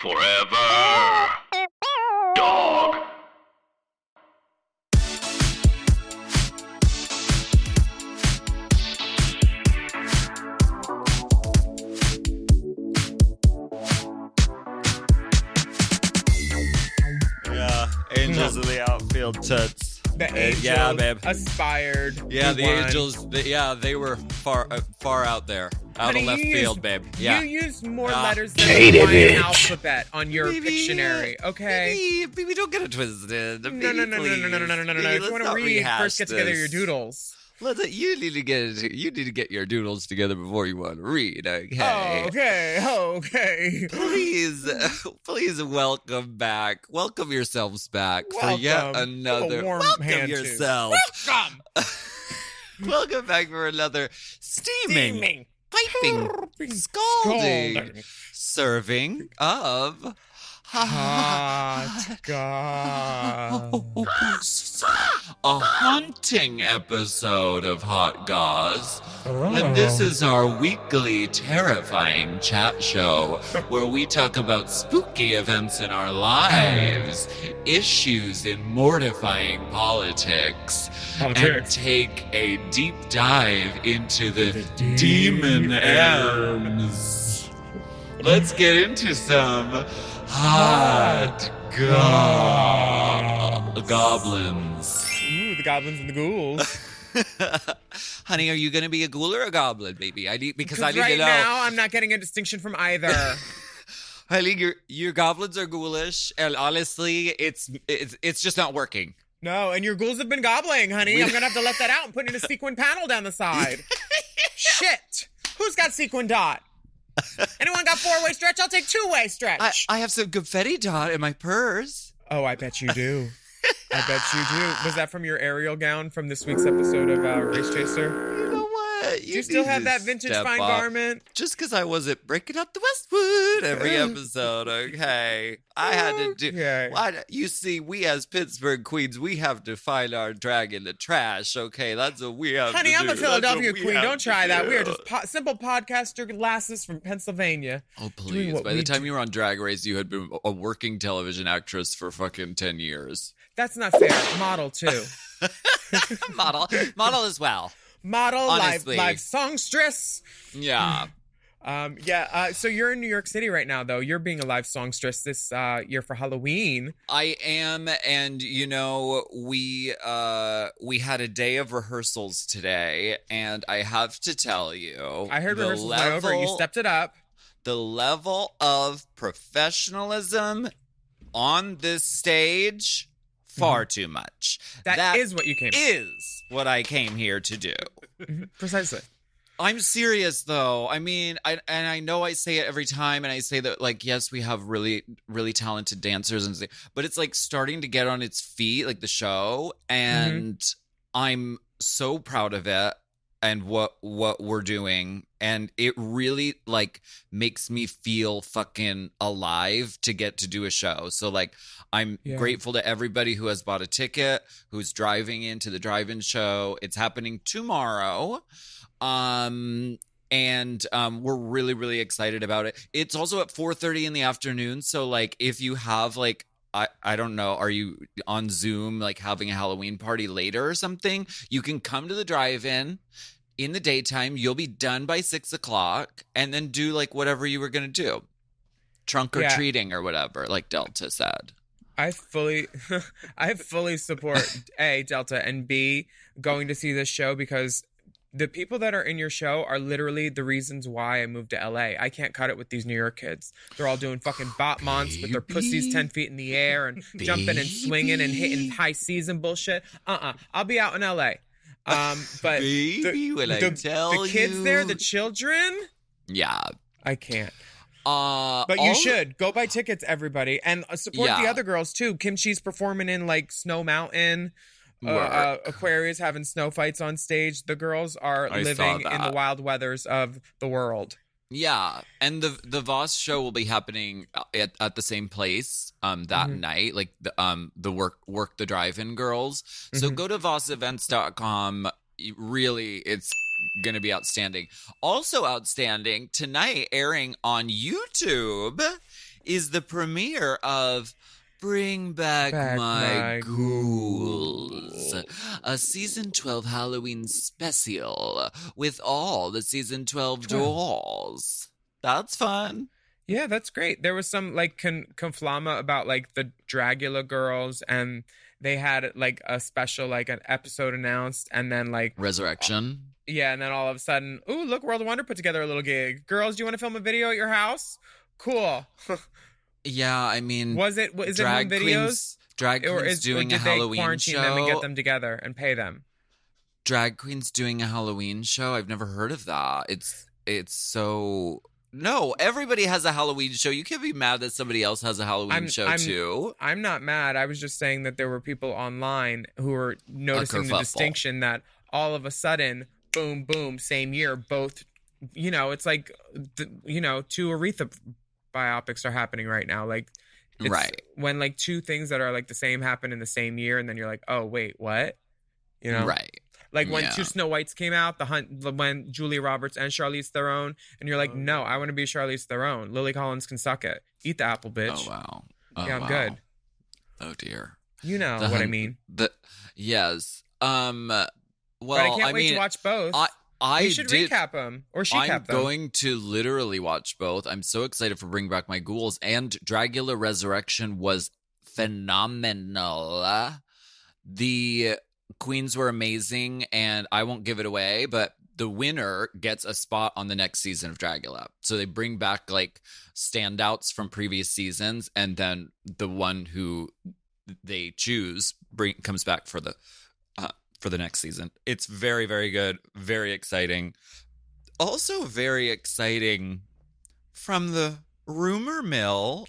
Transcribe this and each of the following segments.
Forever. Dog. Yeah, angels in the outfield toots. The angels yeah, babe. aspired. Yeah, the won. angels. They were far out there, out Honey, of left field, babe. Yeah. You used more letters than Hated the Hawaiian it. alphabet on your Pictionary, okay? Baby, don't get it twisted. No. If you want to read, first get together your doodles. You need to get your doodles together before you want to read. Okay. Okay. Please welcome back. Welcome yourselves back for yet Welcome. another. A warm Welcome hand to. yourself. Welcome. Welcome back for another steaming, piping, scalding, serving of Hot Goss. a haunting episode of Hot Goss. And this is our weekly terrifying chat show where we talk about spooky events in our lives, issues in mortifying politics, and take a deep dive into the demon M's. Let's get into some Hot Goblins. Ooh, the goblins and the ghouls. Honey, are you going to be a ghoul or a goblin, baby? I need to know. Right now, I'm not getting a distinction from either. Honey, your goblins are ghoulish, and honestly, it's just not working. No, and your ghouls have been gobbling, honey. I'm going to have to let that out and put in a sequin panel down the side. Shit. Who's got sequin dot? Anyone got four-way stretch? I'll take two-way stretch. I have some confetti dot in my purse. Oh, I bet you do. I bet you do. Was that from your Ariel gown from this week's episode of Race Chaser? You know what? Do you still have that vintage fine garment? Just because I wasn't breaking up the Westwood every episode, okay? I had to do... Okay. You see, we as Pittsburgh Queens, we have to find our drag in the trash, okay? That's what we have Honey, to I'm do. a Philadelphia queen. Don't try that. do. We are just simple podcaster lasses from Pennsylvania. Oh, doing please. what By we the time do. you were on Drag Race, you had been a working television actress for fucking 10 years. That's not fair. Model, too. Model as well. Model, Honestly. live songstress. Yeah. So you're in New York City right now, though. You're being a live songstress this year for Halloween. I am, and we had a day of rehearsals today, and I have to tell you, I heard rehearsals went over. You stepped it up. The level of professionalism on this stage, far too much. That is what you came. Is what I came here to do. Precisely. I'm serious though. I mean, I know I say it every time, and I say that, like, yes, we have really, really talented dancers, but it's like starting to get on its feet, like the show, and I'm so proud of it and what we're doing, and it really like makes me feel fucking alive to get to do a show. So like, I'm grateful to everybody who has bought a ticket, who's driving into the drive-in show. It's happening tomorrow. And we're really, really excited about it. It's also at 4:30 in the afternoon. So like, if you have like, I don't know, are you on Zoom, like having a Halloween party later or something? You can come to the drive-in in the daytime. You'll be done by 6 o'clock, and then do like whatever you were going to do. Trunk or treating or whatever, like Delta said. I fully support A, Delta, and B, going to see this show, because the people that are in your show are literally the reasons why I moved to LA. I can't cut it with these New York kids. They're all doing fucking bot monts with their pussies 10 feet in the air and jumping and swinging and hitting high seas and bullshit. I'll be out in LA. But the kids there, the children, yeah, I can't. But you should go buy tickets, everybody, and support the other girls too. Kimchi's performing in like Snow Mountain. Aquarius having snow fights on stage. The girls are living in the wild weathers of the world. Yeah, and the Voss show will be happening at the same place that night, like the work the drive-in girls. So go to vossevents.com. Really, it's gonna be outstanding. Also outstanding tonight, airing on YouTube, is the premiere of Bring Back, My Ghouls, a season 12 Halloween special with all the season 12 dolls. That's fun. Yeah, that's great. There was some like conflama about like the Dracula girls, and they had like a special, like an episode announced, and then like Resurrection. Yeah, and then all of a sudden, ooh, look, World of Wonder put together a little gig. Girls, do you want to film a video at your house? Cool. Yeah, I mean, is it home videos? Drag queens doing a Halloween show? Or did they quarantine them and get them together and pay them? Drag queens doing a Halloween show? I've never heard of that. It's so... No, everybody has a Halloween show. You can't be mad that somebody else has a Halloween show too. I'm not mad. I was just saying that there were people online who were noticing the distinction that all of a sudden, boom, boom, same year, both, it's like, two Aretha biopics are happening right now. Like, it's right. When like two things that are like the same happen in the same year, and then you're like, oh, wait, what? Right. Like when two Snow Whites came out, when Julia Roberts and Charlize Theron, and you're like, no, I want to be Charlize Theron. Lily Collins can suck it. Eat the apple, bitch. Oh, wow. Yeah, I'm good. Oh, dear. You know what I mean. Yes. Well, but I can't wait to watch both. We should recap them or recap them. I'm going to literally watch both. I'm so excited for Bring Back My Ghouls, and Dracula Resurrection was phenomenal. The queens were amazing, and I won't give it away, but the winner gets a spot on the next season of Dracula. So they bring back like standouts from previous seasons, and then the one who they choose comes back for the next season. It's very, very good, very exciting. Also very exciting from the rumor mill.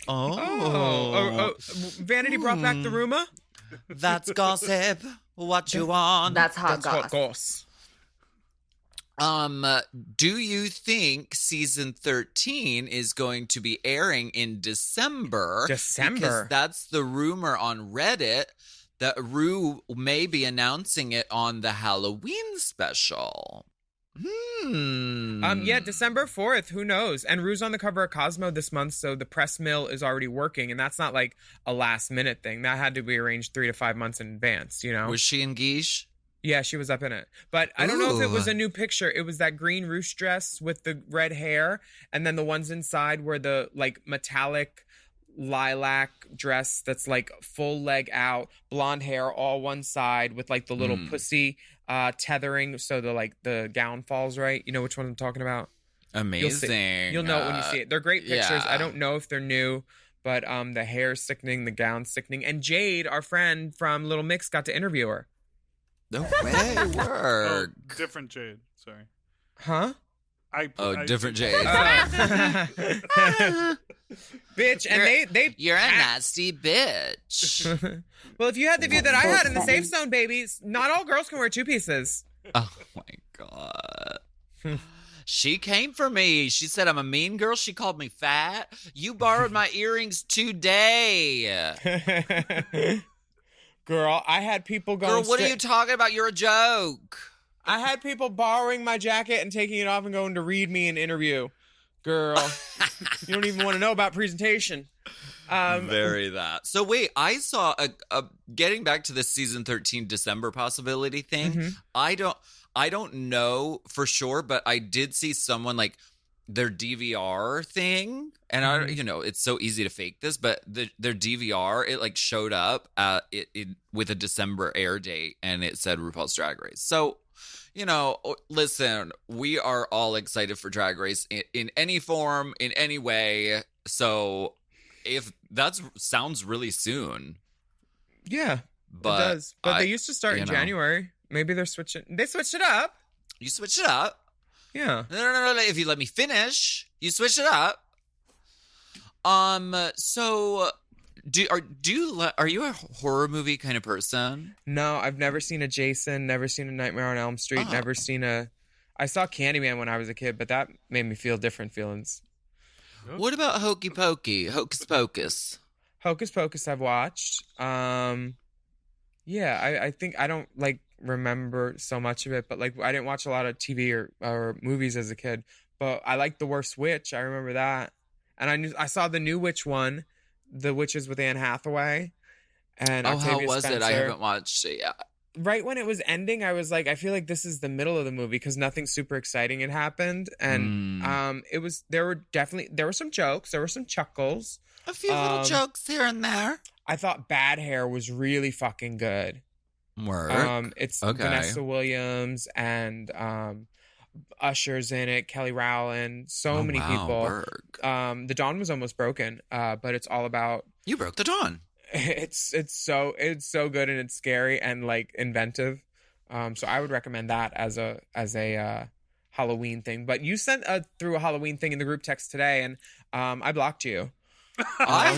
Vanity brought back the rumor. That's gossip. What you want? That's Hot Goss. Do you think season 13 is going to be airing in December? Because that's the rumor on Reddit that Ru may be announcing it on the Halloween special. Yeah, December 4th. Who knows? And Ru's on the cover of Cosmo this month, so the press mill is already working, and that's not like a last minute thing. That had to be arranged 3 to 5 months in advance. Was she in Guiche? Yeah, she was up in it. But I don't know if it was a new picture. It was that green ruche dress with the red hair, and then the ones inside were the like metallic lilac dress that's like full leg out, blonde hair all one side with like the little pussy tethering, so the gown falls right. You know which one I'm talking about? Amazing. You'll know it when you see it. They're great pictures. I don't know if they're new, but the hair's sickening, the gown's sickening. And Jade, our friend from Little Mix, got to interview her. No way. Work. Different Jade. Sorry. Huh? Different Jade. Bitch, and you're a nasty bitch. Well, if you had the view that I had in the safe zone, babies, not all girls can wear two pieces. Oh my God. She came for me. She said I'm a mean girl. She called me fat. You borrowed my earrings today. Girl, I had people going... Girl, what are you talking about? You're a joke. I had people borrowing my jacket and taking it off and going to read me an interview. Girl, you don't even want to know about presentation. Very that. So wait, I saw a getting back to the season 13 December possibility thing. Mm-hmm. I don't know for sure, but I did see someone like their DVR thing, and it's so easy to fake this, but their DVR, it like showed up it with a December air date, and it said RuPaul's Drag Race. So, listen, we are all excited for Drag Race in any form, in any way. So if that sounds really soon. Yeah, but it does. But they used to start in January. Maybe they're switching. They switched it up. You switched it up? Yeah. No. If you let me finish, you switched it up. So are you a horror movie kind of person? No, I've never seen a Jason, never seen a Nightmare on Elm Street, never seen I saw Candyman when I was a kid, but that made me feel different feelings. What about Hocus Pocus? Hocus Pocus I've watched. I think I don't remember so much of it, but I didn't watch a lot of TV or movies as a kid. But I liked The Worst Witch. I remember that. And I saw the new witch one, The Witches with Anne Hathaway and Octavia how was Spencer. it? I haven't watched it yet. Right when it was ending, I was like, I feel like this is the middle of the movie because nothing super exciting had happened. And there were some jokes, there were some chuckles. A few little jokes here and there. I thought Bad Hair was really fucking good. Work. It's Okay. Vanessa Williams and Usher's in it, Kelly Rowland, so many people. Work. The Dawn was almost broken, but it's all about. You broke the dawn. It's so good and it's scary and like inventive. So I would recommend that as a Halloween thing. But you sent through a Halloween thing in the group text today, and I blocked you. I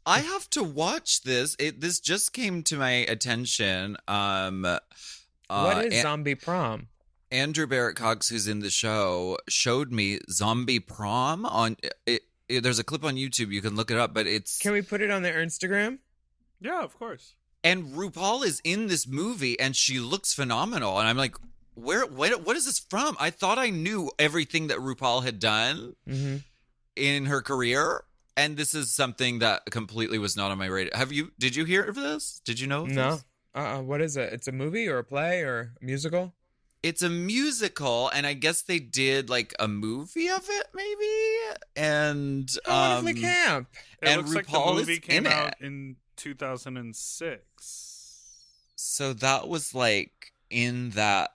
have to watch this. This just came to my attention. What is Zombie Prom? Andrew Barrett Cox, who's in the show, showed me Zombie Prom on it. There's a clip on YouTube. You can look it up, but it's... Can we put it on their Instagram? Yeah, of course. And RuPaul is in this movie, and she looks phenomenal. And I'm like, what is this from? I thought I knew everything that RuPaul had done in her career, and this is something that completely was not on my radar. Did you hear of this? Did you know of this? No. What is it? It's a movie or a play or a musical? It's a musical, and I guess they did like a movie of it, maybe. And Wonderfully Camp. It and looks like the RuPaul movie is came in out it. in 2006. So that was like in that.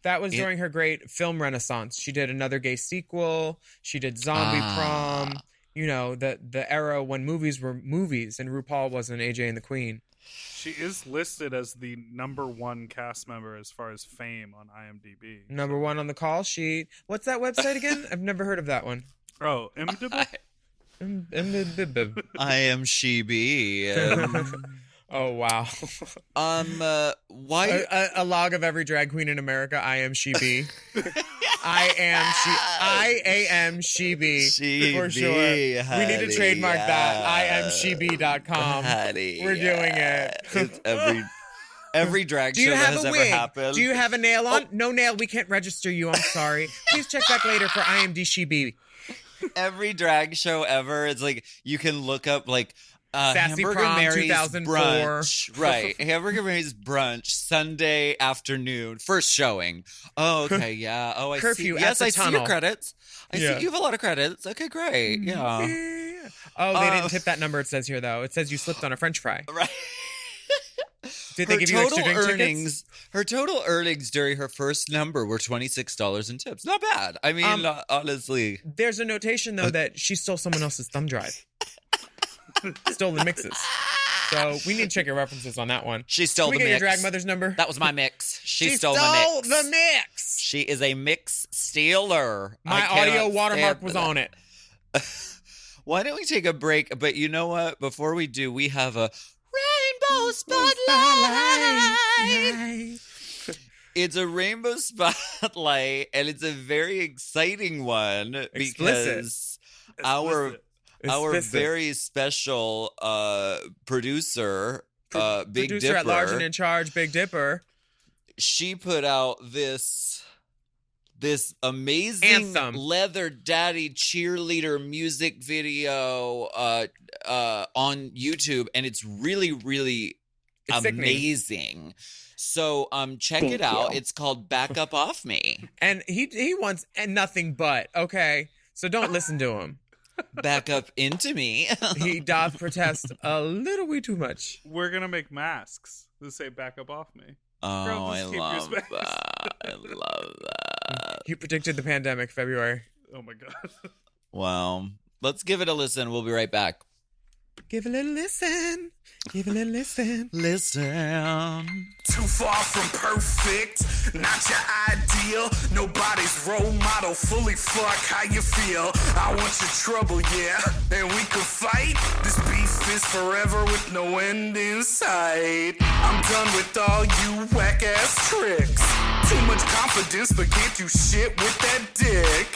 That was during her great film renaissance. She did Another Gay Sequel. She did Zombie Prom. You know, the era when movies were movies and RuPaul wasn't AJ and the Queen. She is listed as the #1 cast member as far as fame on IMDb. Number 1 on the call sheet. What's that website again? I've never heard of that one. Oh, IMDb? I am She-Be. Oh, wow. Why? A log of every drag queen in America. I am She-Be. I am She-Be. For sure. Honey, we need to trademark that. IamShebe.com. Honey, We're doing it. It's every drag Do you show that have has a ever wig? happened. Do you have a nail on? No nail. We can't register you. I'm sorry. Please check back later for IMD She-Be. Every drag show ever, it's like you can look up like Sassy Hamburger Prom Mary's 2004. brunch, right? Hamburger Mary's brunch Sunday afternoon, first showing. Oh, okay, yeah. Oh, I Curfew see. at Yes, the I see tunnel. your credits. I see you have a lot of credits. Okay, great. Yeah. Yeah. Oh, they didn't tip that number. It says here though. It says you slipped on a French fry. Right. Did they give you extra drink tickets? Her total earnings during her first number were $26 in tips. Not bad. I mean, honestly. There's a notation though that she stole someone else's thumb drive. Stolen mixes. So we need to check your references on that one. She stole Can we the get mix. your drag mother's number? That was my mix. She stole the mix. the mix. She is a mix stealer. My audio watermark was on it. Why don't we take a break? But you know what? Before we do, we have a rainbow spotlight. It's a rainbow spotlight, and it's a very exciting one because our very special producer, Big Producer Dipper, at large and in charge, Big Dipper. She put out this amazing Anthem. Leather Daddy cheerleader music video on YouTube, and it's really, really amazing. So check it out. It's called Back Up Off Me. And he wants nothing but, okay? So don't listen to him. Back up into me. He doth protest a little wee too much. We're going to make masks that say back up off me. Oh, Girl, I just keep your love space. that. I love that. You predicted the pandemic February. Oh my God. Wow. Let's give it a listen. We'll be right back. Give a little listen. Give a little listen. Listen. Too far from perfect, not your ideal. Nobody's role model, fully fuck how you feel. I want your trouble, yeah, and we could fight. This beef is forever with no end in sight. I'm done with all you whack ass tricks. Too much confidence, but can't do shit with that dick.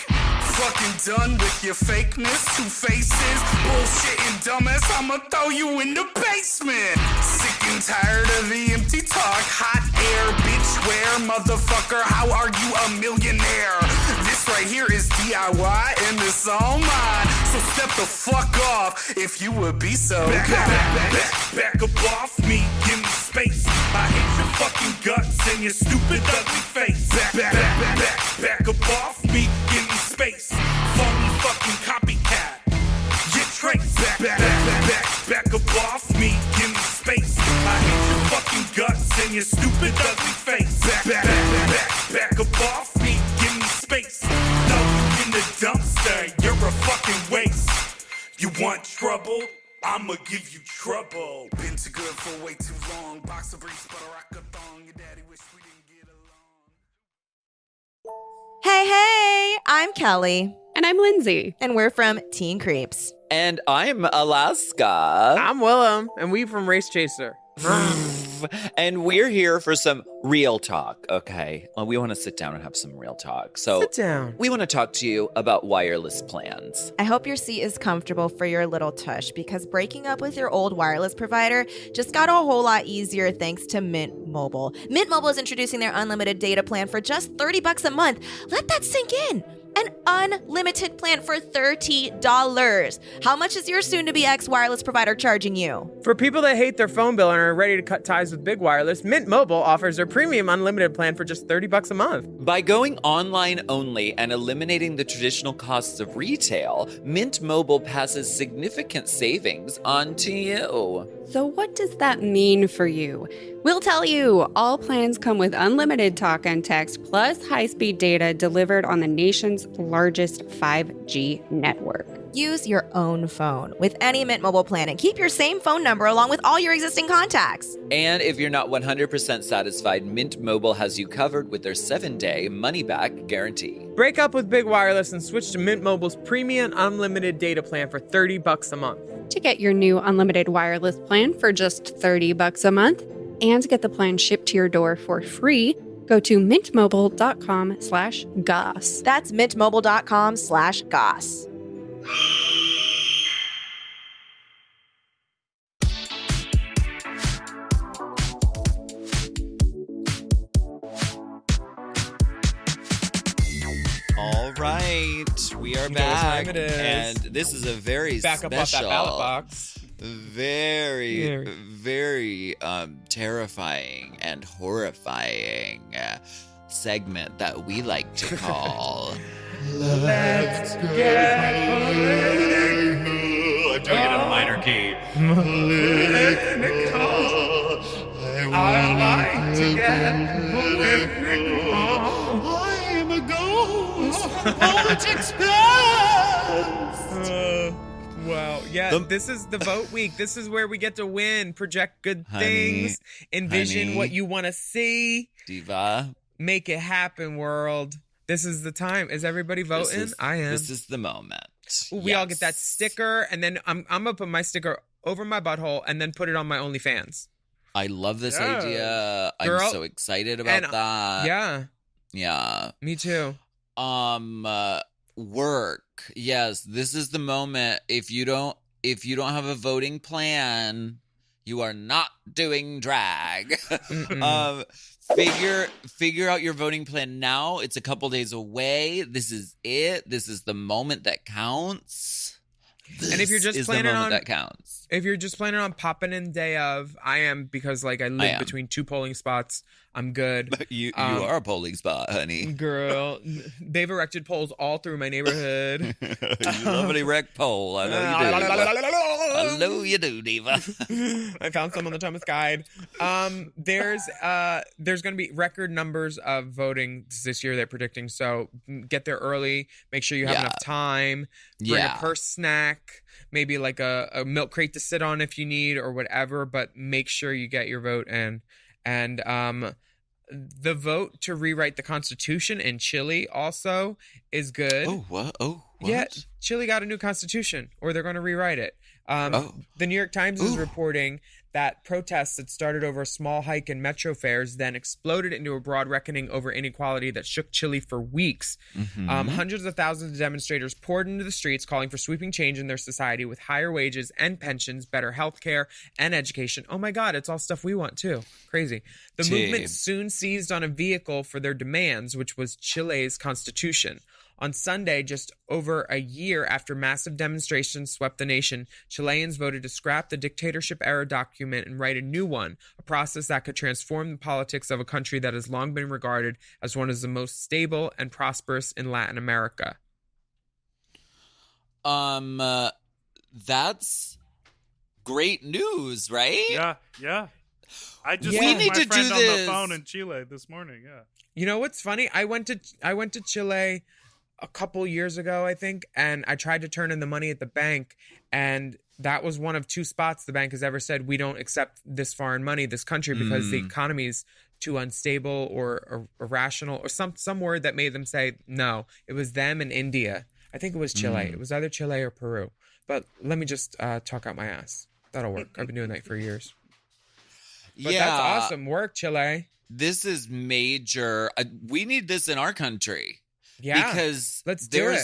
Fucking done with your fakeness, 2 faces, bullshit and dumbass, I'ma throw you in the basement. Sick and tired of the empty talk, hot air, bitch, where, motherfucker, how are you a millionaire? This right here is DIY and it's all mine. So step the fuck off if you would be so. Back up off me, give me space. I hate your fucking guts and your stupid ugly face. Back up off me, give me space. Phony fucking copycat. Get traced. Back up off me, give me space. I hate your fucking guts and your stupid ugly face. Back up off me, give me space. Throw you in the dumpster, you're a fucking waste. You want trouble? I'ma give you trouble. Been too good for way too long. Box of briefs, but a rock a thong. Your daddy wish we didn't get along. Hey, I'm Kelly. And I'm Lindsay. And we're from Teen Creeps. And I'm Alaska. I'm Willam, and we from Race Chaser. And we're here for some real talk, okay? We want to sit down and have some real talk. So Sit down. we want to talk to you about wireless plans. I hope your seat is comfortable for your little tush because breaking up with your old wireless provider just got a whole lot easier thanks to Mint Mobile. Mint Mobile is introducing their unlimited data plan for just $30 a month. Let that sink in. An unlimited plan for $30. How much is your soon-to-be ex-wireless provider charging you? For people that hate their phone bill and are ready to cut ties with big wireless, Mint Mobile offers their premium unlimited plan for just $30 a month. By going online only and eliminating the traditional costs of retail, Mint Mobile passes significant savings on to you. So what does that mean for you? We'll tell you. All plans come with unlimited talk and text plus high-speed data delivered on the nation's largest 5G network. Use your own phone with any Mint Mobile plan and keep your same phone number along with all your existing contacts. And if you're not 100% satisfied, Mint Mobile has you covered with their 7-day money-back guarantee. Break up with big wireless and switch to Mint Mobile's premium unlimited data plan for $30 a month. To get your new unlimited wireless plan for just $30 a month and get the plan shipped to your door for free, go to mintmobile.com/goss. That's mintmobile.com/goss. All right, we are You know what back, time it is. and this is a very Back special, up off that ballot box. very, very terrifying and horrifying segment that we like to call Let's get I'm doing it in a minor key. I like to get I am a ghost from Politics Wow. Yeah, The- this is the vote week. This is where we get to win, project good Honey, things, envision honey. what you want to see, Diva. make it happen, world. This is the time. Is everybody voting? I am. This is the moment. We all get that Yes. sticker, and then I'm gonna put my sticker over my butthole and then put it on my OnlyFans. I love this Yeah. idea. Girl, I'm so excited about and, that. Yeah, Yeah. me too. Work. Yes, this is the moment. If you don't have a voting plan, you are not doing drag. Figure out your voting plan now. It's a couple days away. This is it. This is the moment that counts. And if you're just is planning the moment on- that counts. If you're just planning on popping in day of, I am, because like I live am. between two polling spots. I'm good. You Um, are a polling spot, honey. Girl, they've erected poles all through my neighborhood. You love an erect pole. I know you do. I know you do, Diva. I found some on the Thomas Guide. There's going to be record numbers of voting this year, they're predicting. So get there early. Make sure you have Yeah. enough time. Bring Yeah. a purse snack. Maybe like a milk crate to sit on if you need or whatever. But make sure you get your vote in. And the vote to rewrite the Constitution in Chile also is good. Oh, what? Oh, what? Yeah, Chile got a new constitution, or they're going to rewrite it. The New York Times is reporting that protests that started over a small hike in metro fares then exploded into a broad reckoning over inequality that shook Chile for weeks. Hundreds of thousands of demonstrators poured into the streets calling for sweeping change in their society with higher wages and pensions, better health care, and education. Oh my God, it's all stuff we want too. Crazy. The movement soon seized on a vehicle for their demands, which was Chile's constitution. On Sunday, just over a year after massive demonstrations swept the nation, Chileans voted to scrap the dictatorship-era document and write a new one, a process that could transform the politics of a country that has long been regarded as one of the most stable and prosperous in Latin America. That's great news, right? Yeah. I just We talked need to my to friend do on the this. phone in Chile this morning. Yeah. You know what's funny? I went to Chile a couple years ago, I think, and I tried to turn in the money at the bank, and that was one of two spots the bank has ever said, we don't accept this foreign money, this country, because the economy is too unstable or irrational, or some word that made them say no. It was them and India. I think it was Chile. It was either Chile or Peru. But let me just talk out my ass. That'll work. I've been doing that for years. But yeah, that's awesome work, Chile. This is major. We need this in our country. Yeah, because let's do it.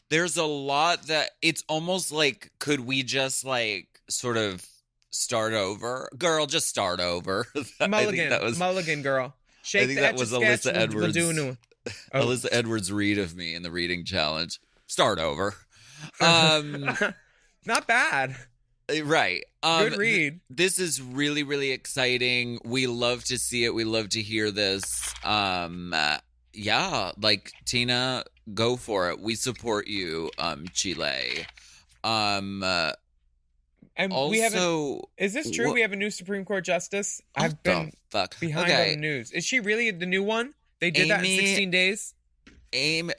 There's a lot that it's almost like, could we just like sort of start over? Girl, just start over. Mulligan, girl. Shake I think that was Alyssa Edwards. Oh. Alyssa Edwards' read of me in the reading challenge. Start over. Not bad. Right. Good read. This is really, really exciting. We love to see it. We love to hear this. Yeah, like, Tina, go for it. We support you, Chile. And also, we haven't. Is this true? We have a new Supreme Court justice. I've been behind on the news. Is she really the new one? They did that in 16 days.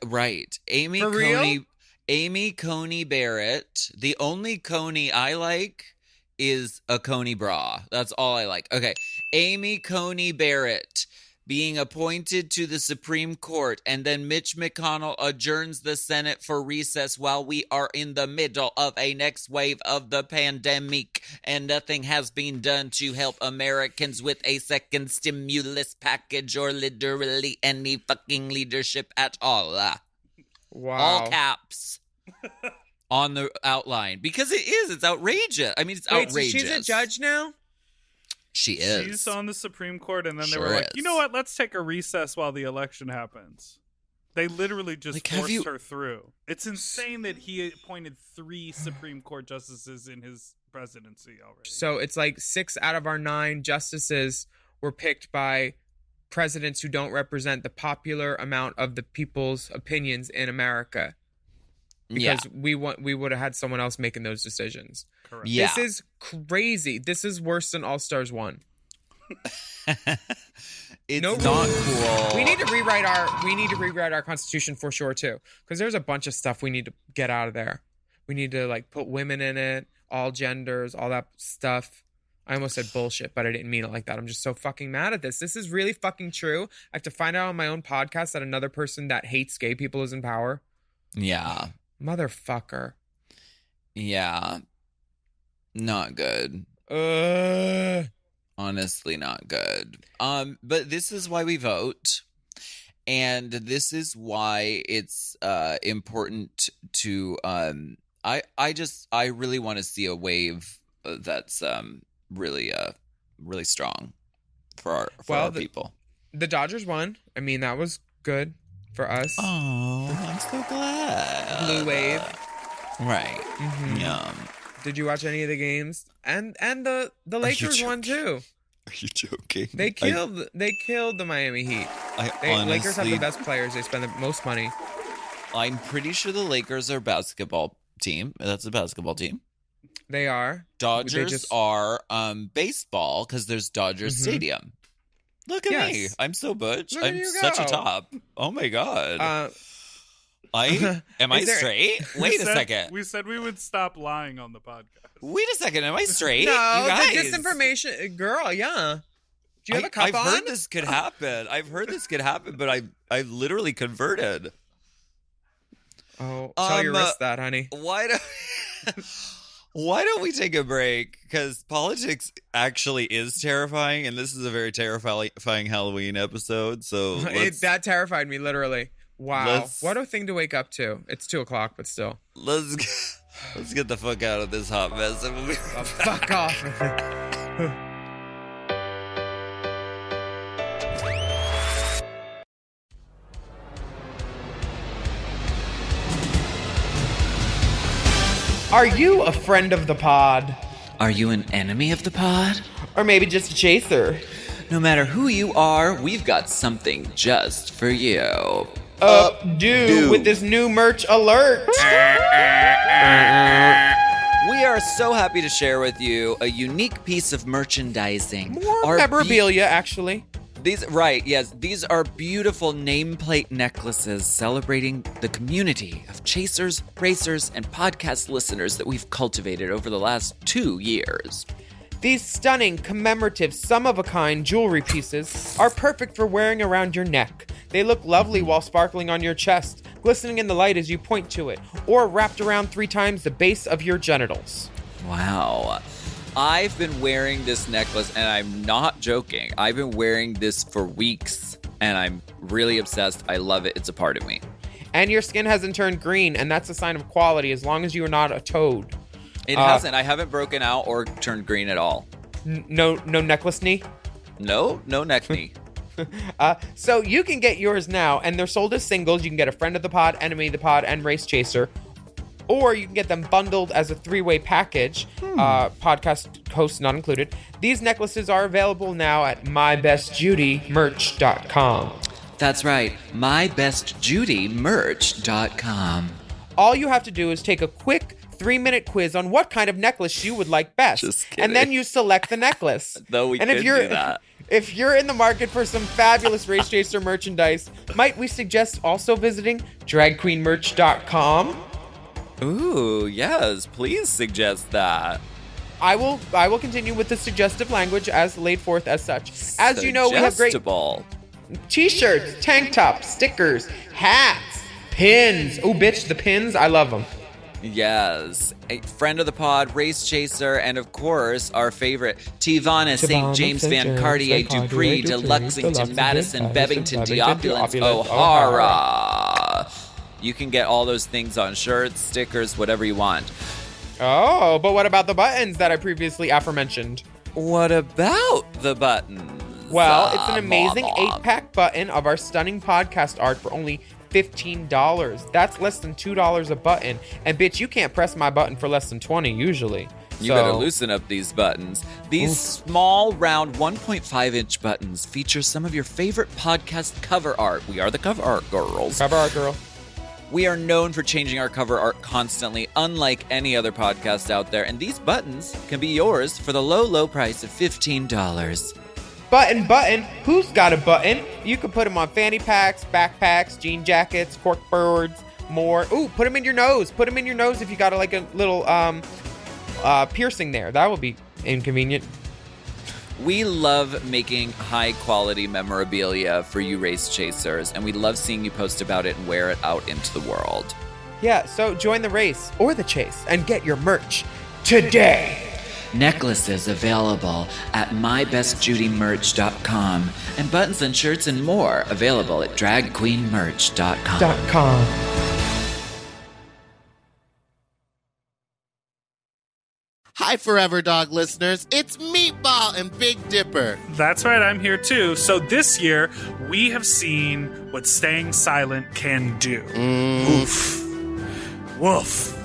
Right. Amy For real? Coney. Amy Coney Barrett. The only Coney I like is a Coney bra. That's all I like. Okay. Amy Coney Barrett being appointed to the Supreme Court, and then Mitch McConnell adjourns the Senate for recess while we are in the middle of a next wave of the pandemic, and nothing has been done to help Americans with a second stimulus package or literally any fucking leadership at all. Wow. All caps on the outline, because it's outrageous. I mean, it's outrageous. So she's a judge now? She is. She's on the Supreme Court, and then Sure they were like, is. you know what? Let's take a recess while the election happens. They literally just forced her through. It's insane that he appointed 3 Supreme Court justices in his presidency already. So it's like 6 out of our 9 justices were picked by presidents who don't represent the popular amount of the people's opinions in America. Because we would have had someone else making those decisions. Correct. Yeah. This is crazy. This is worse than All Stars 1. It's No not rules. cool. We need to rewrite our constitution for sure too, because there's a bunch of stuff we need to get out of there. We need to like put women in it, all genders, all that stuff. I almost said bullshit, but I didn't mean it like that. I'm just so fucking mad at this. This is really fucking true. I have to find out on my own podcast that another person that hates gay people is in power. Yeah. Motherfucker. Yeah. Not good. Honestly, not good. But this is why we vote. And this is why it's important to I really want to see a wave that's really strong for our people. The Dodgers won. I mean, that was good for us. Oh, I'm so glad. Blue wave. Right. Mm-hmm. Yum. Did you watch any of the games? And the Lakers won too. Are you joking? They killed the Miami Heat. Lakers have the best players. They spend the most money. I'm pretty sure the Lakers are a basketball team. That's a basketball team. They are. Dodgers are baseball, because there's Dodgers Stadium. Look at me. I'm so butch. Look at I'm you such go. a top. Oh my God. Am I Is there- straight? Wait a second. We said we would stop lying on the podcast. Wait a second. Am I straight? No, you guys. the disinformation, girl. Yeah. Do you have a cup I've on? heard this could happen. But I literally converted. Oh, tell your wrist that, honey. Why don't we take a break? Because politics actually is terrifying, and this is a very terrifying Halloween episode. So That terrified me, literally. Wow. Let's- What a thing to wake up to. It's 2:00, but still. let's get the fuck out of this hot mess. And we'll be Oh, fuck off. Are you a friend of the pod? Are you an enemy of the pod? Or maybe just a chaser? No matter who you are, we've got something just for you. Do with this new merch alert. We are so happy to share with you a unique piece of merchandising. More memorabilia, actually. These are beautiful nameplate necklaces celebrating the community of chasers, racers, and podcast listeners that we've cultivated over the last 2 years. These stunning, commemorative, some-of-a-kind jewelry pieces are perfect for wearing around your neck. They look lovely while sparkling on your chest, glistening in the light as you point to it, or wrapped around 3 times the base of your genitals. Wow. I've been wearing this necklace, and I'm not joking. I've been wearing this for weeks, and I'm really obsessed. I love it. It's a part of me. And your skin hasn't turned green, and that's a sign of quality as long as you are not a toad. It hasn't. I haven't broken out or turned green at all. No necklace knee? No neck knee. So you can get yours now, and they're sold as singles. You can get a friend of the pod, enemy of the pod, and race chaser. Or you can get them bundled as a 3-way package, podcast hosts not included. These necklaces are available now at mybestjudymerch.com. That's right, mybestjudymerch.com. All you have to do is take a quick 3-minute quiz on what kind of necklace you would like best. Just kidding. And then you select the necklace. Though we could do that. If you're in the market for some fabulous Race Chaser merchandise, might we suggest also visiting dragqueenmerch.com? Ooh, yes, please suggest that. I will continue with the suggestive language as laid forth as such. As you know, we have great t-shirts, tank tops, stickers, hats, pins. Oh, bitch, the pins, I love them. Yes, a friend of the pod, Race Chaser, and of course, our favorite, Tivana, St. James, Van Cartier, Dupree, De Luxington, Madison, Bevington, Diopulence, O'Hara. You can get all those things on shirts, stickers, whatever you want. Oh, but what about the buttons that I previously aforementioned? What about the buttons? Well, it's an amazing 8-pack button of our stunning podcast art for only $15. That's less than $2 a button. And bitch, you can't press my button for less than $20 usually. You better loosen up these buttons. These small, round 1.5-inch buttons feature some of your favorite podcast cover art. We are the cover art girls. Cover art girl. We are known for changing our cover art constantly, unlike any other podcast out there. And these buttons can be yours for the low, low price of $15. Button, who's got a button? You can put them on fanny packs, backpacks, jean jackets, corkboards, more. Ooh, put them in your nose. Put them in your nose if you got a little piercing there. That would be inconvenient. We love making high-quality memorabilia for you race chasers, and we love seeing you post about it and wear it out into the world. Yeah, so join the race or the chase and get your merch today. Necklaces available at mybestjudymerch.com, and buttons and shirts and more available at dragqueenmerch.com. Hi, Forever Dog listeners. It's Meatball and Big Dipper. That's right, I'm here too. So this year, we have seen what staying silent can do. Oof. Woof.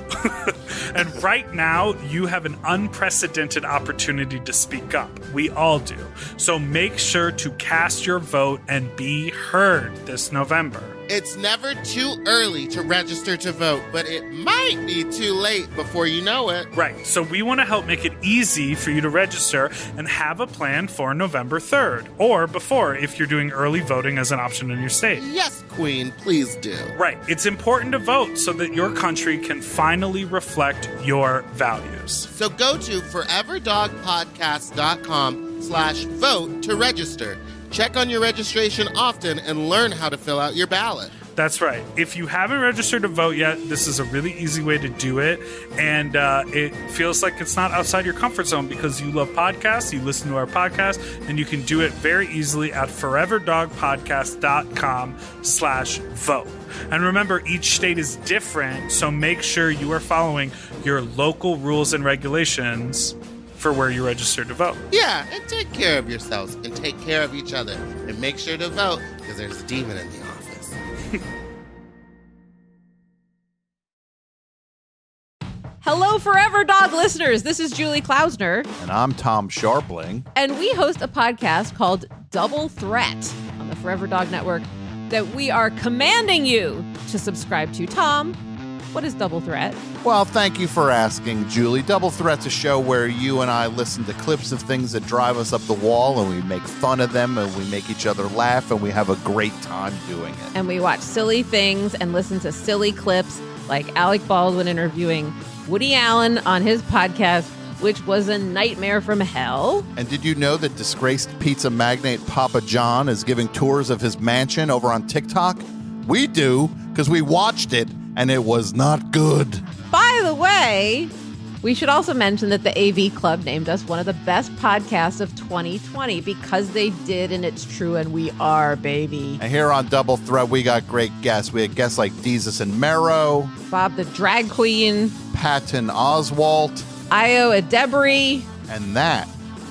And right now, you have an unprecedented opportunity to speak up. We all do. So make sure to cast your vote and be heard this November. It's never too early to register to vote, but it might be too late before you know it. Right, so we want to help make it easy for you to register and have a plan for November 3rd, or before if you're doing early voting as an option in your state. Yes, Queen, please do. Right, it's important to vote so that your country can finally reflect your values. So go to foreverdogpodcast.com/vote to register. Check on your registration often and learn how to fill out your ballot. That's right. If you haven't registered to vote yet, this is a really easy way to do it. And it feels like it's not outside your comfort zone because you love podcasts, you listen to our podcast, and you can do it very easily at foreverdogpodcast.com/vote. And remember, each state is different, so make sure you are following your local rules and regulations for where you register to vote. Yeah, and take care of yourselves and take care of each other. And make sure to vote because there's a demon in the office. Hello, Forever Dog listeners. This is Julie Klausner. And I'm Tom Sharpling. And we host a podcast called Double Threat on the Forever Dog Network that we are commanding you to subscribe to. Tom, what is Double Threat? Well, thank you for asking, Julie. Double Threat's a show where you and I listen to clips of things that drive us up the wall, and we make fun of them, and we make each other laugh, and we have a great time doing it. And we watch silly things and listen to silly clips like Alec Baldwin interviewing Woody Allen on his podcast, which was a nightmare from hell. And did you know that disgraced pizza magnate Papa John is giving tours of his mansion over on TikTok? We do, because we watched it, and it was not good. By the way, we should also mention that the AV Club named us one of the best podcasts of 2020 because they did, and it's true, and we are, baby. And here on Double Threat, we got great guests. We had guests like Deezus and Mero, Bob the Drag Queen, Patton Oswalt, Io Adebri. And that,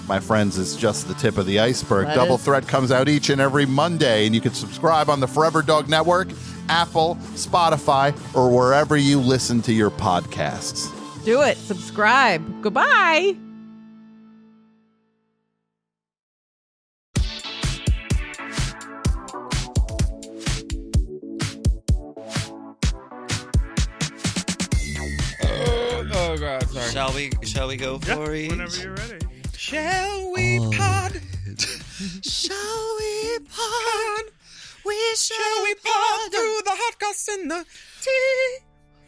my friends, is just the tip of the iceberg. That Double is- Threat comes out each and every Monday, and you can subscribe on the Forever Dog Network, Apple, Spotify, or wherever you listen to your podcasts. Do it. Subscribe. Goodbye. Oh God, sorry. Shall we go for it? Whenever you're ready. Shall we pod? Shall we pod? We Shall we pod through the hot goss and the tea?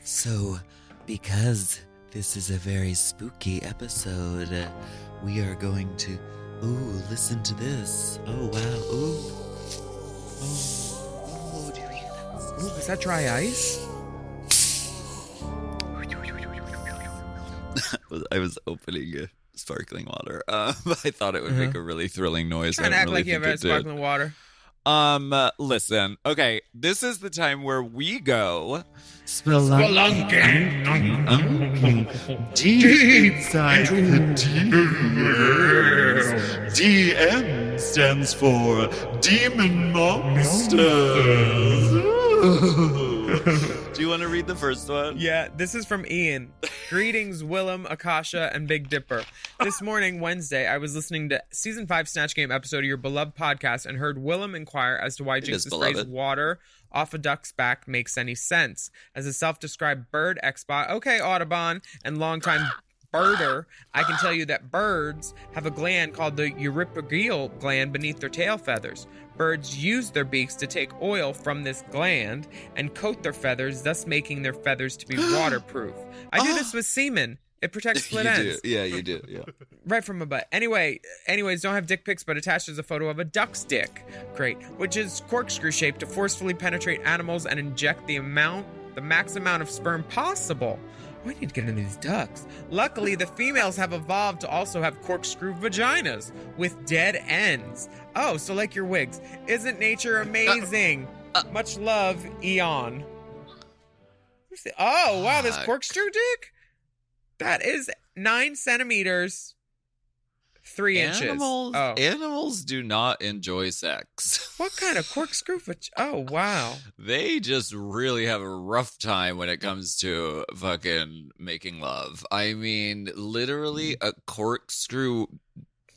So, because this is a very spooky episode, we are going to, listen to this. Oh, wow, Oh, do you hear that? Ooh, is that dry ice? I was opening sparkling water. I thought it would make a really thrilling noise. Trying to act like you ever had sparkling water. Listen. Okay, this is the time where we go Deep inside the DMs. DM stands for Demon Monsters. Do you want to read the first one? Yeah, this is from Ian. Greetings, Willam, Akasha, and Big Dipper. This morning, Wednesday, I was listening to Season 5 Snatch Game episode of your beloved podcast and heard Willam inquire as to why Jinx's phrase beloved. water off a duck's back makes any sense. As a self-described bird expert, okay, Audubon, and longtime birder, I can tell you that birds have a gland called the eurypygial gland beneath their tail feathers. Birds use their beaks to take oil from this gland and coat their feathers, thus making their feathers to be waterproof. I do this with semen. It protects split You ends. do. Yeah, you do. Yeah. Right from a butt. Anyways, don't have dick pics, but attached is a photo of a duck's dick. Great. Which is corkscrew shaped to forcefully penetrate animals and inject the max amount of sperm possible. We need to get into these ducks. Luckily, the females have evolved to also have corkscrew vaginas with dead ends. Oh, so like your wigs. Isn't nature amazing? Much love, Eon. Oh, wow, this corkscrew dick? That is 9 centimeters, 3 inches. Animals do not enjoy sex. What kind of corkscrew? Oh, wow. They just really have a rough time when it comes to fucking making love. I mean, literally a corkscrew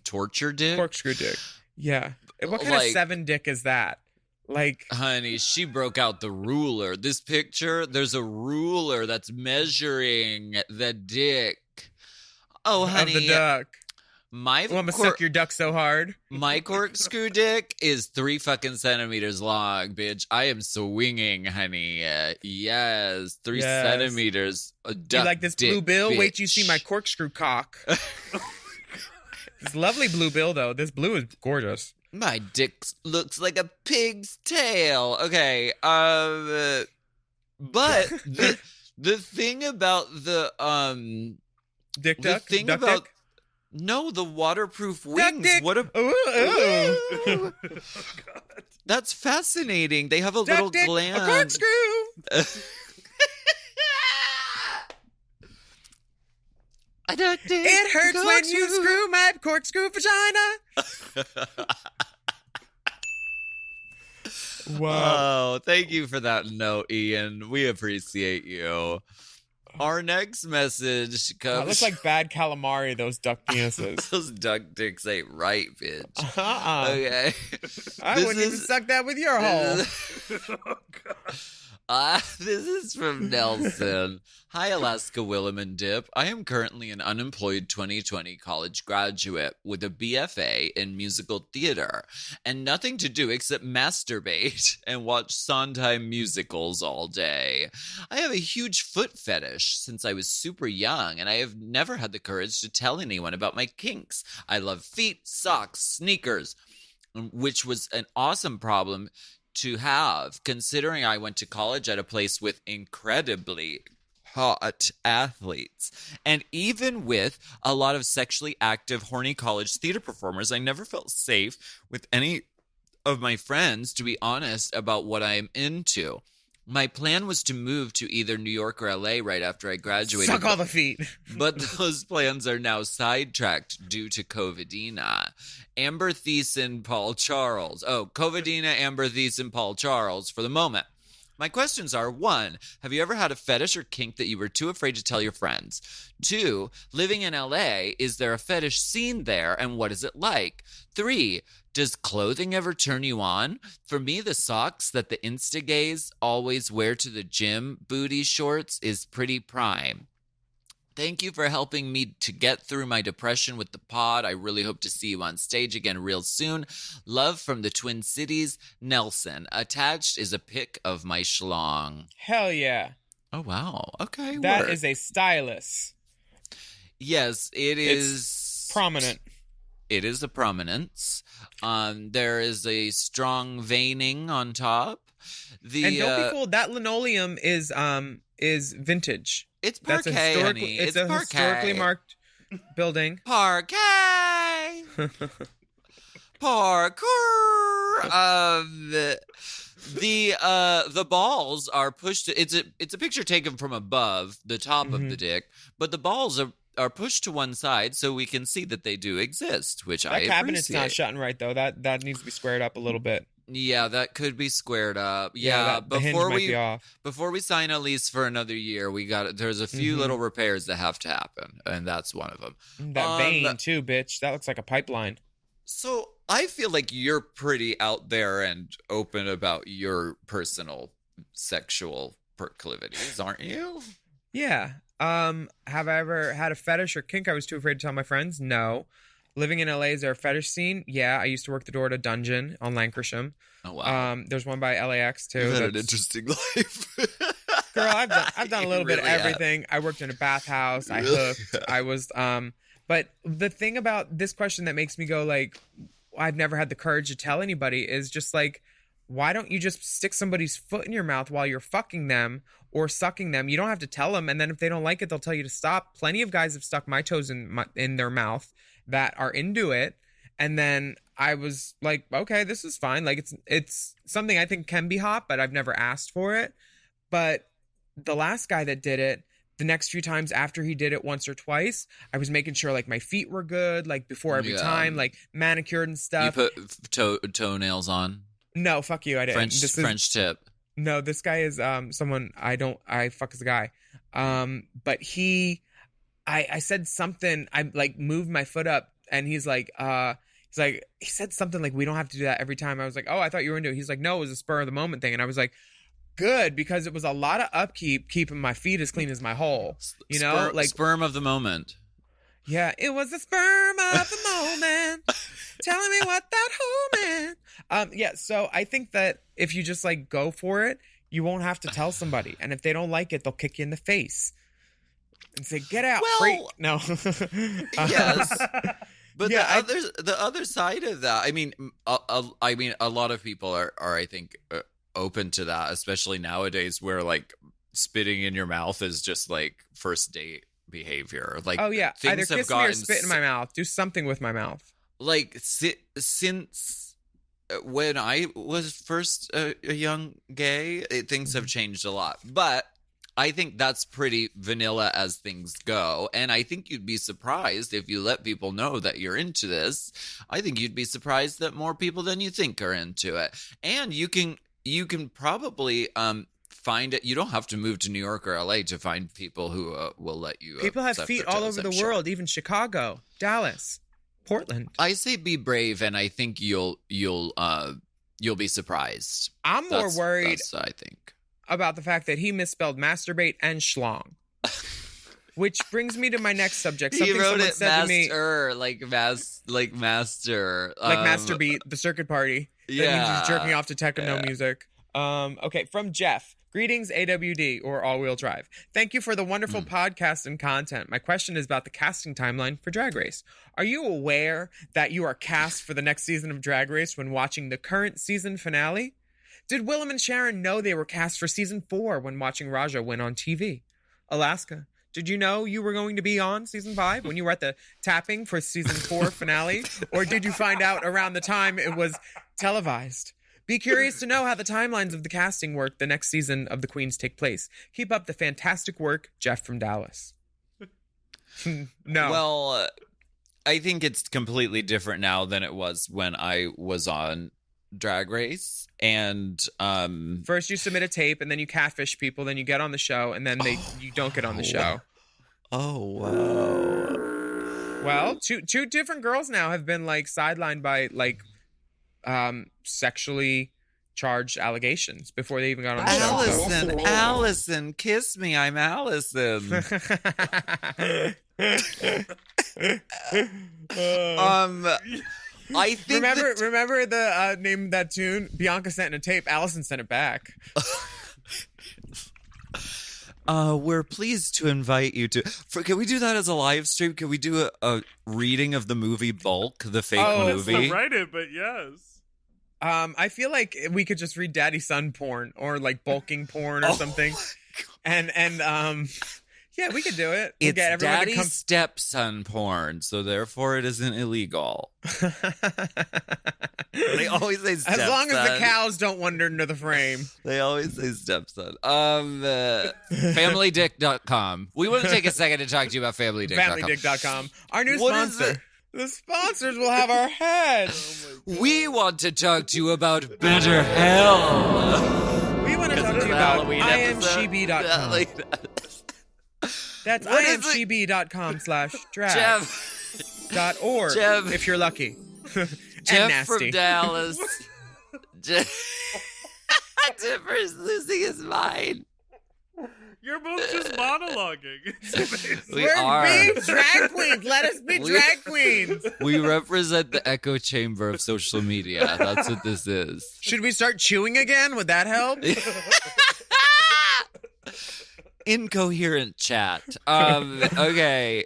torture dick. Corkscrew dick. Yeah. What kind of 7 dick is that? Like, honey, she broke out the ruler. This picture, there's a ruler that's measuring the dick. Oh, honey. Of the duck. My want to suck your duck so hard? My corkscrew dick is 3 fucking centimeters long, bitch. I am swinging, honey. Yes, 3 centimeters. A duck you like this dick, blue bill? bitch. Wait till you see my corkscrew cock. This lovely blue bill, though. This blue is gorgeous. My dick looks like a pig's tail. Okay, but the thing about the dick duck, the thing duck about dick? No, the waterproof wings. Dick. What a Ooh. That's fascinating. They have a Duck little dick, gland. a corkscrew. It hurts when you screw my corkscrew vagina. Wow. Oh, thank you for that note, Ian. We appreciate you. Our next message That comes. looks like bad calamari, those duck penises. Those duck dicks ain't right, bitch. Okay. Okay. I wouldn't even suck that with your hole. This is from Nelson. Hi, Alaska, Willam, and Dip. I am currently an unemployed 2020 college graduate with a BFA in musical theater and nothing to do except masturbate and watch Sondheim musicals all day. I have a huge foot fetish since I was super young, and I have never had the courage to tell anyone about my kinks. I love feet, socks, sneakers, which was an awesome problem to have, considering I went to college at a place with incredibly hot athletes. And even with a lot of sexually active, horny college theater performers, I never felt safe with any of my friends to be honest about what I'm into. My plan was to move to either New York or LA right after I graduated. Suck all the feet. But those plans are now sidetracked due to COVIDina. Amber Thiessen, Paul Charles. Oh, COVIDina, Amber Thiessen, Paul Charles for the moment. My questions are, 1, have you ever had a fetish or kink that you were too afraid to tell your friends? 2, living in LA, is there a fetish scene there and what is it like? 3, does clothing ever turn you on? For me, the socks that the Insta-gays always wear to the gym, booty shorts, is pretty prime. Thank you for helping me to get through my depression with the pod. I really hope to see you on stage again real soon. Love from the Twin Cities, Nelson. Attached is a pic of my schlong. Hell yeah. Oh, wow. Okay. That is a stylus. Yes, it's prominent. It is a prominence. There is a strong veining on top. And don't be fooled. That linoleum is vintage. It's parquet, honey. It's a parquet. historically marked building. Parquet. Parkour. The balls are pushed. It's a picture taken from above the top of the dick, but the balls are pushed to one side so we can see that they do exist, which I appreciate. That cabinet's not shutting right though. That needs to be squared up a little bit. Yeah, that could be squared up. Yeah, the hinge might be off. Before we sign a lease for another year, there's a few little repairs that have to happen, and that's one of them. That vein too, bitch. That looks like a pipeline. So I feel like you're pretty out there and open about your personal sexual proclivities, aren't you? Yeah. Have I ever had a fetish or kink I was too afraid to tell my friends? No. Living in LA, is there a fetish scene? Yeah, I used to work the door at a dungeon on Lankersham. Oh wow. There's one by LAX too. You've had an interesting life. Girl, I've done a little bit of everything. I worked in a bathhouse. I hooked. I was but the thing about this question that makes me go like, I've never had the courage to tell anybody is just like, why don't you just stick somebody's foot in your mouth while you're fucking them or sucking them? You don't have to tell them, and then if they don't like it, they'll tell you to stop. Plenty of guys have stuck my toes in their mouth that are into it, and then I was like, okay, this is fine. Like it's something I think can be hot, but I've never asked for it. But the last guy that did it, the next few times after he did it once or twice, I was making sure like my feet were good, like before every time, like manicured and stuff. You put toenails on? No, fuck you, I didn't. French tip. No, this guy is someone I fuck as a guy. But I said something, I like moved my foot up and he said something like, we don't have to do that every time. I was like, oh, I thought you were into it. He's like, no, it was a spur of the moment thing. And I was like, good, because it was a lot of upkeep keeping my feet as clean as my hole. You know, like sperm of the moment. Yeah, it was the sperm of the moment telling me what that hole meant. Yeah, so I think that if you just like go for it, you won't have to tell somebody. And if they don't like it, they'll kick you in the face and say, get out, freak. No. Yes. But yeah, the other side of that, I mean, a lot of people are I think open to that, especially nowadays where like spitting in your mouth is just like first date behavior. Like, oh yeah, either things have kiss me or gotten spit in my mouth. Do something with my mouth. Like since when I was first a young gay, things have changed a lot. But I think that's pretty vanilla as things go. And I think you'd be surprised if you let people know that you're into this. I think you'd be surprised that more people than you think are into it. And you can probably find it. You don't have to move to New York or LA to find people who will let you. People have accept feet their all toes, over the I'm sure. world, even Chicago, Dallas, Portland. I say be brave, and I think you'll be surprised. I'm more worried I think about the fact that he misspelled masturbate and schlong. Which brings me to my next subject. he Something wrote someone it said to me, master, like Master Beat, the circuit party. That means Yeah. he's jerking off to techno music. Okay, from Jeff. Greetings, AWD, or all-wheel drive. Thank you for the wonderful podcast and content. My question is about the casting timeline for Drag Race. Are you aware that you are cast for the next season of Drag Race when watching the current season finale? Did Willam and Sharon know they were cast for season 4 when watching Raja win on TV? Alaska, did you know you were going to be on season 5 when you were at the tapping for season 4 finale? Or did you find out around the time it was televised? Be curious to know how the timelines of the casting work the next season of The Queens take place. Keep up the fantastic work, Jeff from Dallas. No. Well, I think it's completely different now than it was when I was on Drag Race. And first you submit a tape, and then you catfish people, then you get on the show, and then you don't get on the show. Oh, wow. Well, two different girls now have been like sidelined by like sexually charged allegations before they even got on the show. Allison, kiss me. I'm Allison. I think remember the name of that tune? Bianca sent in a tape. Allison sent it back. We're pleased to invite you to. Can we do that as a live stream? Can we do a reading of the movie Bulk, the fake movie? Let's not write it, but yes. I feel like we could just read daddy son porn or like bulking porn or something, and yeah, we could do it. We'll It's get everyone daddy to come. stepson porn, so therefore it isn't illegal. They always say stepson. As long as the cows don't wander into the frame. They always say stepson. FamilyDick.com. We want to take a second to talk to you about FamilyDick.com. FamilyDick.com. Our new What is sponsor. The sponsors will have our heads. We want to talk to you about Better Hell. We want to talk to you about imgb.com. That's imgb.com/drag.org if you're lucky. Jeff from nasty. Dallas. Tipper's losing his mind. You're both just monologuing. We're being drag queens. Let us be drag queens. We represent the echo chamber of social media. That's what this is. Should we start chewing again? Would that help? Incoherent chat. Okay.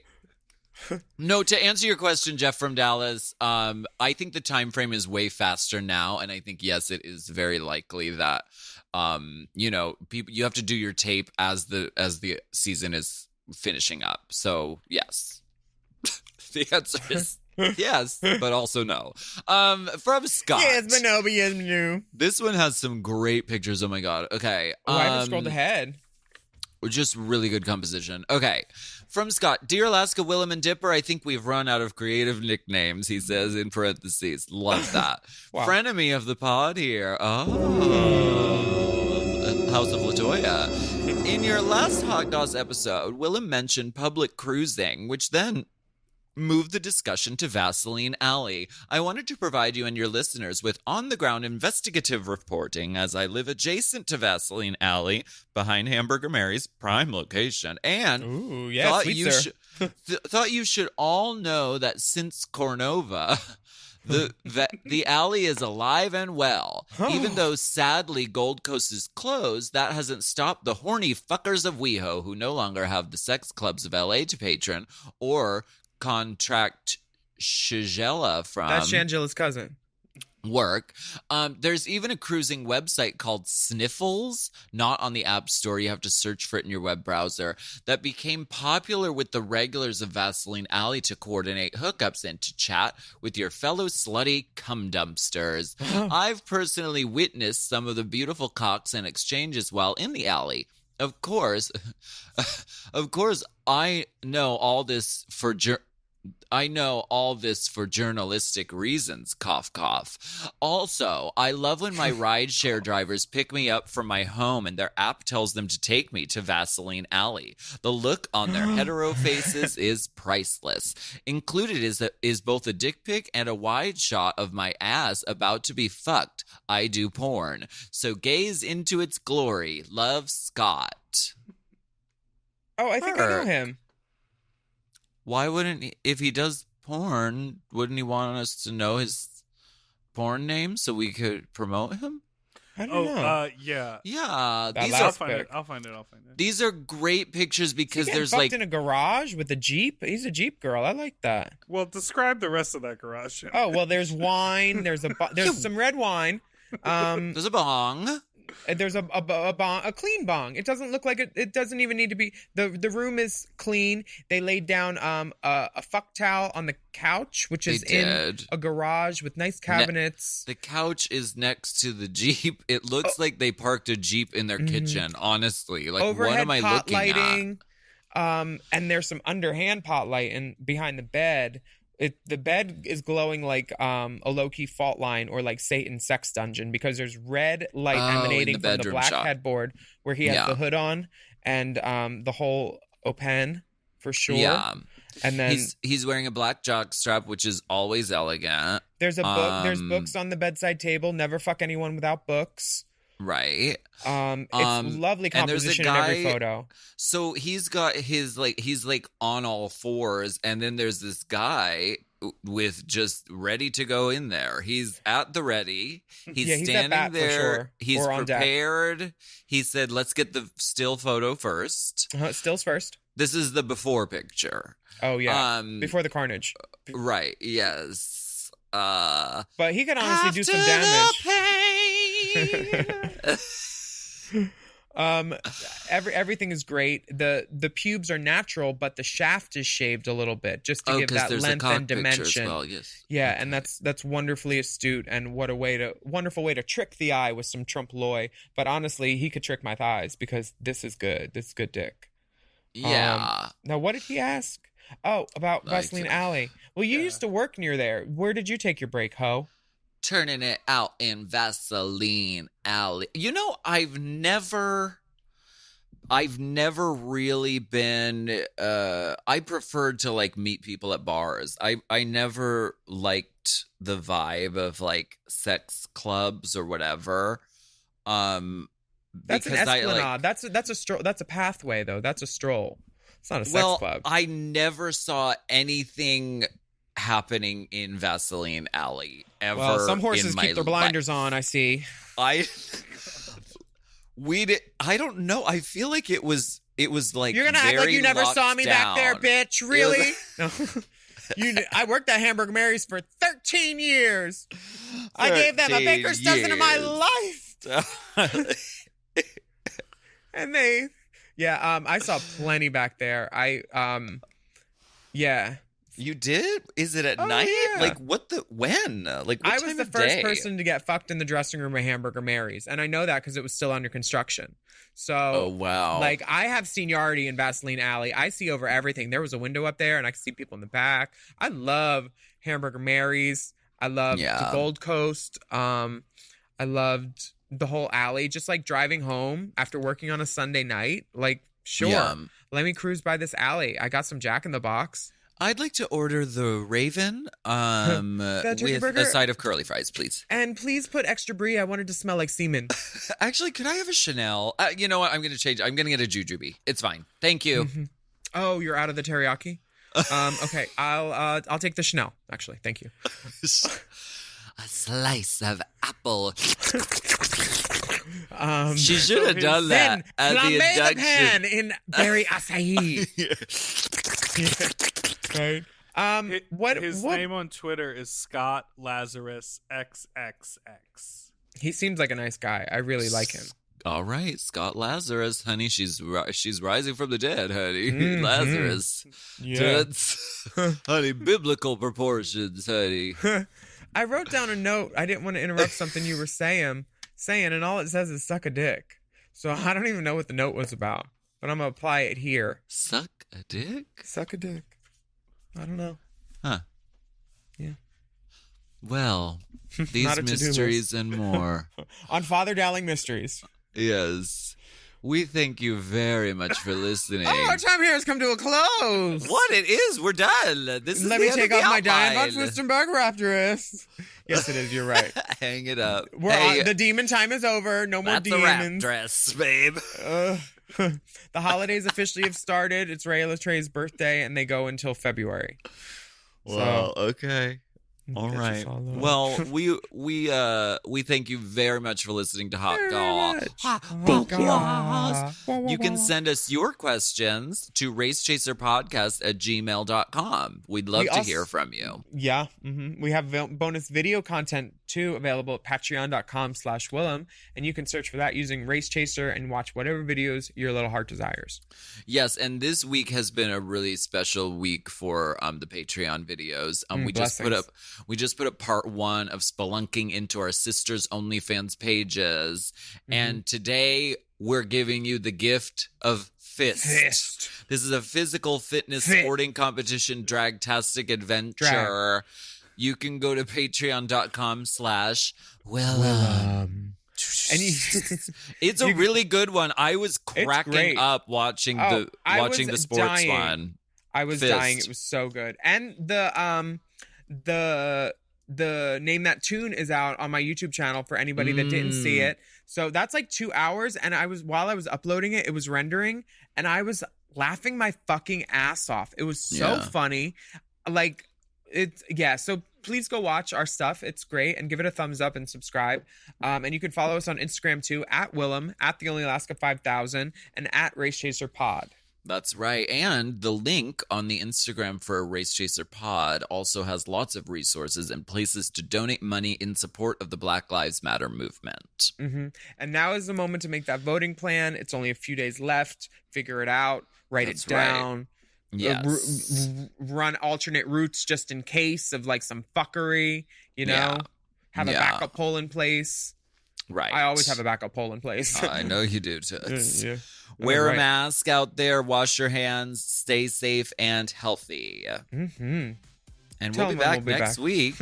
No, to answer your question, Jeff from Dallas, I think the time frame is way faster now, and I think yes, it is very likely that people, you have to do your tape as the season is finishing up. So yes, the answer is yes, but also no. From Scott. Yes, but no, but yes, but no. This one has some great pictures. Oh my god. Okay. Oh, I haven't scrolled ahead. Just really good composition. Okay. From Scott, Dear Alaska, Willam, and Dipper, I think we've run out of creative nicknames, he says in parentheses. Love that. Wow. Frenemy of the pod here. Oh. House of Latoya. In your last Hot Goss episode, Willam mentioned public cruising, which then moved the discussion to Vaseline Alley. I wanted to provide you and your listeners with on-the-ground investigative reporting as I live adjacent to Vaseline Alley behind Hamburger Mary's prime location. And ooh, yes, thought you should all know that since Cornova, the alley is alive and well. Even though sadly Gold Coast is closed, that hasn't stopped the horny fuckers of WeHo who no longer have the sex clubs of LA to patron or contract Shangela from. That's Shangela's cousin. Work. There's even a cruising website called Sniffles, not on the App Store. You have to search for it in your web browser. That became popular with the regulars of Vaseline Alley to coordinate hookups and to chat with your fellow slutty cum dumpsters. I've personally witnessed some of the beautiful cocks and exchanges while in the alley. Of course, I know all this for I know all this for journalistic reasons, cough, cough. Also, I love when my rideshare drivers pick me up from my home and their app tells them to take me to Vaseline Alley. The look on their hetero faces is priceless. Included is both a dick pic and a wide shot of my ass about to be fucked. I do porn. So gaze into its glory. Love, Scott. Oh, I think I know him. Why wouldn't he, if he does porn, wouldn't he want us to know his porn name so we could promote him? I don't know. Yeah. Yeah, That these last are pic. I'll find it. these are great pictures because He's there's fucked like in a garage with a Jeep. He's a Jeep girl. I like that. Well, describe the rest of that garage. Oh well, there's wine. There's some red wine. there's a bong. There's a bong, a clean bong. It doesn't look like it. It doesn't even need to be. The room is clean. They laid down a fuck towel on the couch, which is in a garage with nice cabinets. The couch is next to the Jeep. It looks like they parked a Jeep in their kitchen. Honestly, like Overhead what am I pot looking lighting, at? And there's some underhand pot lighting behind the bed. The bed is glowing like a low-key fault line or like Satan's sex dungeon because there's red light emanating from the black headboard where he has the hood on and the whole open for sure. Yeah. And then he's wearing a black jock strap, which is always elegant. there's a book. There's books on the bedside table. Never fuck anyone without books. Right. It's lovely composition in every photo. So he's got he's like on all fours, and then there's this guy with just ready to go in there. He's at the ready. He's standing at bat there. for sure. He's Or on deck. prepared. He said, "Let's get the still photo first." Stills first. This is the before picture. Oh yeah, before the carnage. Right. Yes. But he can honestly do some damage. Everything is great. The pubes are natural, but the shaft is shaved a little bit just to give that length and dimension. Well, yes. Yeah, and that's wonderfully astute, and what a wonderful way to trick the eye with some trompe l'oeil. But honestly, he could trick my thighs because this is good. This is good dick. Yeah. Now, what did he ask? Oh, about Vaseline Alley. Well, you used to work near there. Where did you take your break, ho? Turning it out in Vaseline Alley. You know, I've never really been I preferred to like meet people at bars. I never liked the vibe of like sex clubs or whatever. That's an esplanade. That's a stroll. That's a pathway though. That's a stroll. It's not a sex club. I never saw anything happening in Vaseline Alley ever. Well, some horses in my keep their blinders on. I see. I don't know. I feel like it was like you're gonna act like you never saw me down. back there, bitch. Really? No. I worked at Hamburger Mary's for 13 years. I gave them a baker's dozen of my life. And they, I saw plenty back there. You did? Is it at night? Yeah. Like when? Like what I time was the of first day? person to get fucked in the dressing room at Hamburger Mary's, and I know that because it was still under construction. So, oh wow! Like I have seniority in Vaseline Alley. I see over everything. There was a window up there, and I could see people in the back. I love Hamburger Mary's. I loved the Gold Coast. I loved the whole alley. Just like driving home after working on a Sunday night. Like sure, let me cruise by this alley. I got some Jack in the Box. I'd like to order the Raven with a side of curly fries, please. And please put extra brie. I wanted to smell like semen. Actually, could I have a Chanel? You know what? I'm going to change. I'm going to get a Jujube. It's fine. Thank you. Mm-hmm. Oh, you're out of the teriyaki? Okay, I'll take the Chanel, actually. Thank you. A slice of apple. She should have done that at the induction. The pan in berry acai. Right. His name on Twitter is Scott Lazarus XXX. He seems like a nice guy. I really like him. All right, Scott Lazarus, honey, she's rising from the dead, honey. Mm-hmm. Lazarus, tits, honey, biblical proportions, honey. I wrote down a note. I didn't want to interrupt something you were saying, and all it says is suck a dick. So I don't even know what the note was about, but I'm gonna apply it here. Suck a dick? Suck a dick. I don't know. Huh. Yeah. Well, Not these a to-do mysteries list. and more. On Father Dowling Mysteries. Yes. We thank you very much for listening. Oh, our time here has come to a close. What? It is. We're done. This is Let the me end take of the off my Diane von outline. Furstenberg Raptorus. Yes, it is. You're right. Hang it up. The demon time is over. No more That's a wrap demons. dress, babe. The holidays officially have started. It's Ray Latrey's birthday, and they go until February. Wow. Okay. All Get right. us all up. Well, we thank you very much for listening to Hot Goss. Oh, God. You can send us your questions to racechaserpodcast@gmail.com. We'd love to hear from you. Yeah. We have bonus video content, too, available at patreon.com/Willam. And you can search for that using Race Chaser and watch whatever videos your little heart desires. Yes, and this week has been a really special week for the Patreon videos. We just put up part 1 of spelunking into our sisters' OnlyFans pages. And today we're giving you the gift of Fist. This is a physical fitness sporting competition dragtastic adventure. You can go to patreon.com/Willam. It's a really good one. I was cracking up watching the sports one. I was dying. It was so good. And the Name That Tune is out on my YouTube channel for anybody that didn't see it. So that's like 2 hours. And while I was uploading it, it was rendering, and I was laughing my fucking ass off. It was so funny. So please go watch our stuff. It's great, and give it a thumbs up and subscribe. And you can follow us on Instagram too, @Willam, @TheOnlyAlaska5000, and @RaceChaserPod. That's right. And the link on the Instagram for Race Chaser Pod also has lots of resources and places to donate money in support of the Black Lives Matter movement. And now is the moment to make that voting plan. It's only a few days left. Figure it out. Write it down. Yes. Run alternate routes just in case of like some fuckery, you know? Have a backup poll in place. Right. I always have a backup poll in place. I know you do, Toots. Wear a mask out there. Wash your hands. Stay safe and healthy. And we'll be back next week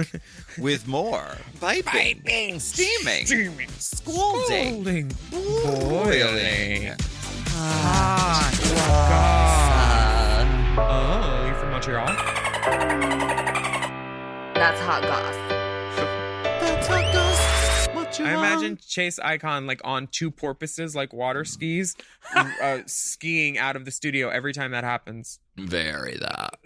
with more piping, steaming, scalding, boiling. Hot Goss. Oh, you from Montreal? That's Hot Goss. I imagine Chase Icon like on 2 porpoises, like water skis, skiing out of the studio every time that happens. Very that.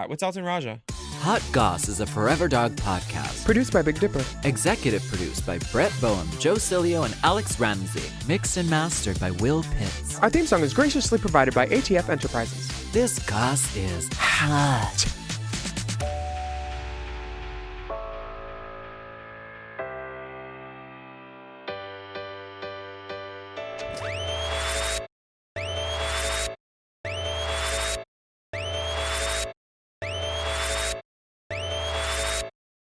What's Elton Raja? Hot Goss is a Forever Dog podcast. Produced by Big Dipper. Executive produced by Brett Boehm, Joe Cilio, and Alex Ramsey. Mixed and mastered by Will Pitts. Our theme song is graciously provided by ATF Enterprises. This Goss is hot.